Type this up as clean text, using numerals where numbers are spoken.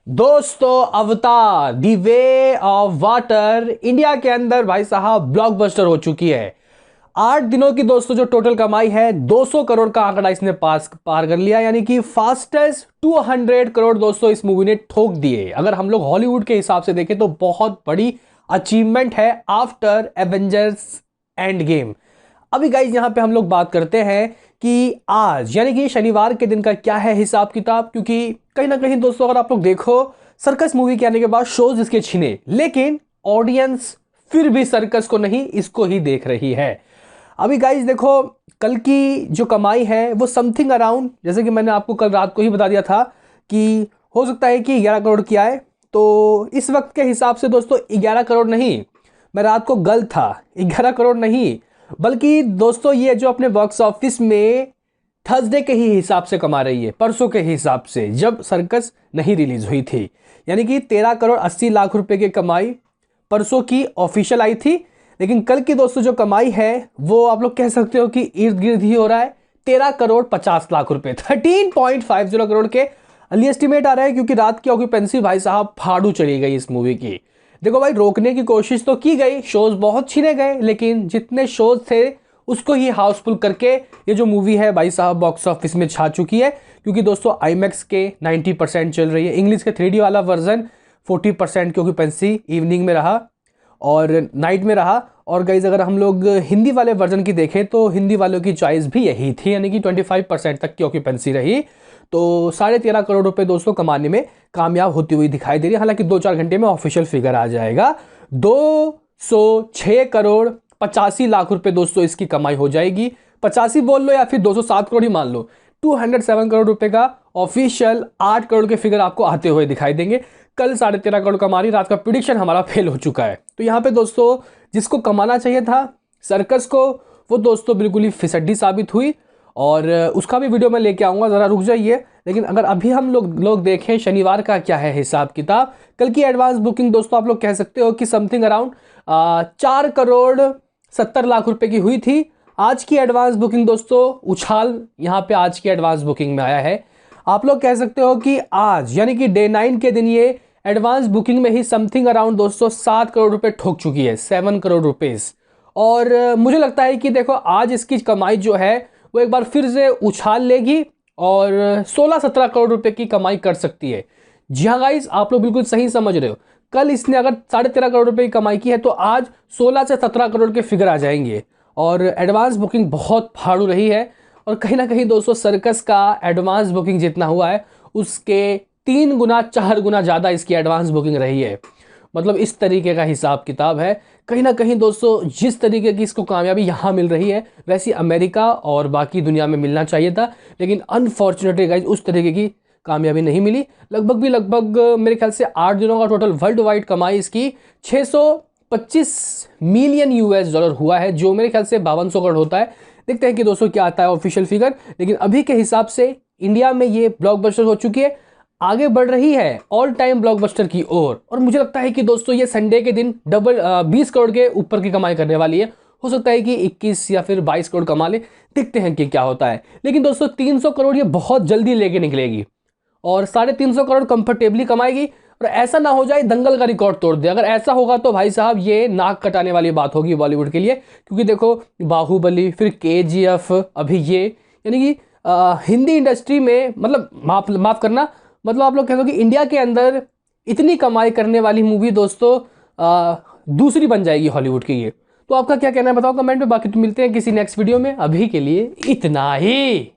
दोस्तों अवतार दी way of water India के अंदर भाई साहब ब्लॉकबस्टर हो चुकी है। 8 दिनों की दोस्तों जो टोटल कमाई है 200 करोड़ का आंकड़ा इसने पार कर लिया, यानी कि फास्टेस्ट 200 करोड़ दोस्तों इस मूवी ने ठोक दिए। अगर हम लोग हॉलीवुड के हिसाब से देखें तो बहुत बड़ी अचीवमेंट है आफ्टर एवेंजर्स एंड गेम। अभी गाइज यहां पे हम लोग बात करते हैं कि आज यानी कि शनिवार के दिन का क्या है हिसाब किताब, क्योंकि कहीं ना कहीं दोस्तों अगर आप लोग देखो सर्कस मूवी के आने के बाद शोज इसके छिने, लेकिन ऑडियंस फिर भी सर्कस को नहीं इसको ही देख रही है। अभी गाइज देखो कल की जो कमाई है वो समथिंग अराउंड, जैसे कि मैंने आपको कल रात को ही बता दिया था कि हो सकता है कि 11 करोड़ की आए, तो इस वक्त के हिसाब से दोस्तों 11 करोड़ नहीं, मैं रात को गलत था, 11 करोड़ नहीं, बल्कि दोस्तों ये जो अपने बॉक्स ऑफिस में थर्सडे के ही हिसाब से कमा रही है, परसों के हिसाब से जब सर्कस नहीं रिलीज हुई थी, यानी कि 13 करोड़ 80 लाख रुपए की कमाई परसों की ऑफिशियल आई थी। लेकिन कल की दोस्तों जो कमाई है वो आप लोग कह सकते हो कि इर्द गिर्द ही हो रहा है, 13 करोड़ 50 लाख रुपए, 13.50 करोड़ के अली एस्टिमेट आ रहा है, क्योंकि रात की ऑक्यूपेंसी भाई साहब फाड़ू चली गई इस मूवी की। देखो भाई रोकने की कोशिश तो की गई, शोज बहुत छीने गए, लेकिन जितने शोज थे उसको ही हाउसफुल करके ये जो मूवी है भाई साहब बॉक्स ऑफिस में छा चुकी है। क्योंकि दोस्तों आईमैक्स के 90% चल रही है, इंग्लिश के 3D वाला वर्जन 40% की ऑक्यूपेंसी इवनिंग में रहा और नाइट में रहा। और गाइज अगर हम लोग हिंदी वाले वर्जन की देखें तो हिंदी वालों की चॉइस भी यही थी, यानी कि 25% तक की ऑक्यूपेंसी रही। तो 13.5 करोड़ रुपए दोस्तों कमाने में कामयाब होती हुई दिखाई दे रही है। हालांकि 2-4 घंटे में ऑफिशियल फिगर आ जाएगा, 206 करोड़ 85 लाख रुपए दोस्तों इसकी कमाई हो जाएगी। 85 बोल लो या फिर 207 करोड़ ही मान लो, 207 करोड़ रुपए का ऑफिशियल 8 करोड़ के फिगर आपको आते हुए दिखाई देंगे। कल 13.5 करोड़ का हमारी रात का प्रिडिक्शन हमारा फेल हो चुका है। तो यहाँ पे दोस्तों जिसको कमाना चाहिए था सर्कस को, वो दोस्तों बिल्कुल ही फिसड्डी साबित हुई, और उसका भी वीडियो मैं लेके आऊँगा, ज़रा रुक जाइए। लेकिन अगर अभी हम लोग देखें शनिवार का क्या है हिसाब किताब, कल की एडवांस बुकिंग दोस्तों आप लोग कह सकते हो कि समथिंग अराउंड 4 करोड़ 70 लाख रुपए की हुई थी। आज की एडवांस बुकिंग दोस्तों उछाल यहाँ पे आज की एडवांस बुकिंग में आया है। आप लोग कह सकते हो कि आज यानी कि डे 9 के दिन ये एडवांस बुकिंग में ही समथिंग अराउंड दोस्तों 7 करोड़ रुपए ठोक चुकी है, 7 करोड़ रुपीस। और मुझे लगता है कि देखो आज इसकी कमाई जो है वो एक बार फिर से उछाल लेगी और 16-17 करोड़ रुपए की कमाई कर सकती है। जी हाँ गाइस, आप लोग बिल्कुल सही समझ रहे हो। कल इसने अगर 13.5 करोड़ रुपए की कमाई की है तो आज 16 से 17 करोड़ के फिगर आ जाएंगे। और एडवांस बुकिंग बहुत फाड़ू रही है, और कहीं ना कहीं दोस्तों सर्कस का एडवांस बुकिंग जितना हुआ है उसके 3 गुना 4 गुना ज़्यादा इसकी एडवांस बुकिंग रही है। मतलब इस तरीके का हिसाब किताब है। कहीं ना कहीं दोस्तों जिस तरीके की इसको कामयाबी यहाँ मिल रही है वैसी अमेरिका और बाकी दुनिया में मिलना चाहिए था, लेकिन अनफॉर्चुनेटली गाइज उस तरीके की कामयाबी नहीं मिली। लगभग मेरे ख्याल से 8 दिनों का टोटल वर्ल्ड वाइड कमाई इसकी 625 मिलियन US डॉलर हुआ है, जो मेरे ख्याल से 5200 करोड़ होता है। देखते हैं कि दोस्तों क्या आता है ऑफिशियल फिगर, लेकिन अभी के हिसाब से इंडिया में ये ब्लॉकबस्टर हो चुकी है, आगे बढ़ रही है ऑल टाइम ब्लॉकबस्टर की ओर। और मुझे लगता है कि दोस्तों ये संडे के दिन डबल 20 करोड़ के ऊपर की कमाई करने वाली है। हो सकता है कि 21 या फिर 22 करोड़ कमा ले, देखते हैं कि क्या होता है। लेकिन दोस्तों 300 करोड़ ये बहुत जल्दी लेके निकलेगी और 350 करोड़ कंफर्टेबली कमाएगी। और ऐसा ना हो जाए दंगल का रिकॉर्ड तोड़ दे, अगर ऐसा होगा तो भाई साहब ये नाक कटाने वाली बात होगी बॉलीवुड के लिए। क्योंकि देखो बाहुबली, फिर KGF, अभी ये, यानी कि हिंदी इंडस्ट्री में मतलब माफ करना, मतलब आप लोग कह दो कि इंडिया के अंदर इतनी कमाई करने वाली मूवी दोस्तों दूसरी बन जाएगी हॉलीवुड की ये। तो आपका क्या कहना है बताओ कमेंट में, बाकी तो मिलते हैं किसी नेक्स्ट वीडियो में, अभी के लिए इतना ही।